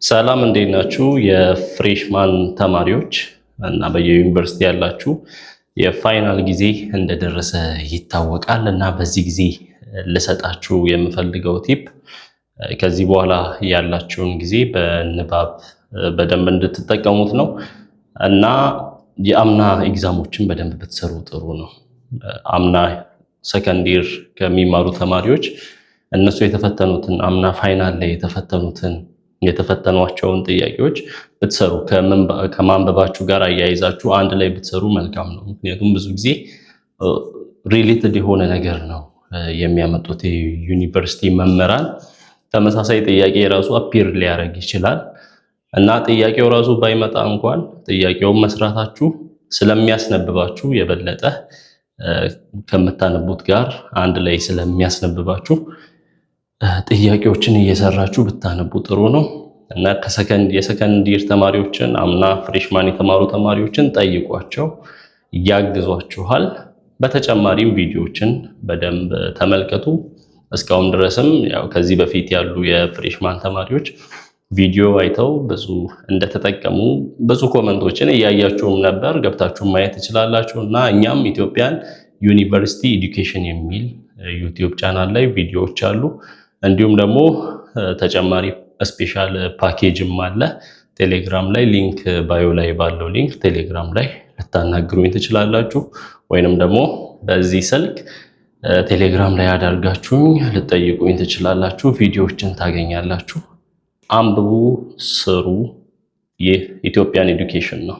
ሰላም እንዴት ናችሁ? የፍሬሽማን ተማሪዎች እና በየዩኒቨርሲቲ ያላችሁ የፋይናል ጊዜ እንደደረሰ ይታወቃል እና በዚህ ጊዜ ልሰጣችሁ የምፈልገው ቲፕ ከዚህ በኋላ ያላችሁን ጊዜ በንባብ በደንብ እንድትጠቀሙት ነው እና የአምና ኤግዛሞችን በደንብ ብትሰሩ ጥሩ ነው። አምና ሰከንድ ይር ከሚማሩ ተማሪዎች እነሱ የተፈተኑትን አምና ፋይናል ላይ የተፈተኗቸውን ጥያቄዎች ብትሰሩ ከማንበባችሁ ጋር አያይዛችሁ አንድ ላይ ብትሰሩ መልካም ነው። ምክንያቱም ብዙ ጊዜ ሪሌትድ የሆነ ነገር ነው የሚያመጡት የዩኒቨርሲቲ መምህራን። ተመሳሳይ ጥያቄ ራሱ አፒር ሊያደርግ ይችላል እና ጥያቄው ራሱ ባይመጣ እንኳን ጥያቄውን መስራታችሁ ስለሚያስነብባችሁ የበለጠ ከምታነቡት ጋር አንድ ላይ ስለሚያስነብባችሁ ጥያቄዎችን እየሰራችሁ ብታነቡ ጥሩ ነው እና የሰከንድ ይር ተማሪዎችን አምና ፍሬሽማን የተማሩ ተማሪዎችን ጠይቋቸው፣ ያግዟችኋል። በተጨማሪም ቪዲዮዎችን በደንብ ተመልከቱ። እስካሁን ድረስም ያው ከዚህ በፊት ያሉ የፍሬሽማን ተማሪዎች ቪዲዮ አይተው ብዙ እንደተጠቀሙ ብዙ ኮመንቶችን እያያችሁም ነበር፣ ገብታችሁ ማየት ትችላላችሁ እና እኛም ኢትዮጵያን ዩኒቨርሲቲ ኤዱኬሽን የሚል ዩቲዩብ ቻናል ላይ ቪዲዮዎች አሉ። እንዲሁም ደግሞ ተጨማሪ ስፔሻል ፓኬጅም አለ ቴሌግራም ላይ፣ ሊንክ ባዮ ላይ ባለው ሊንክ ቴሌግራም ላይ ልታናግሩኝ ትችላላችሁ። ወይንም ደግሞ በዚህ ስልክ ቴሌግራም ላይ አዳርጋችሁኝ ልጠይቁኝ ትችላላችሁ። ቪዲዮዎችን ታገኛላችሁ። አንብቡ፣ ስሩ። ይህ ኢትዮጵያን ኤዱኬሽን ነው።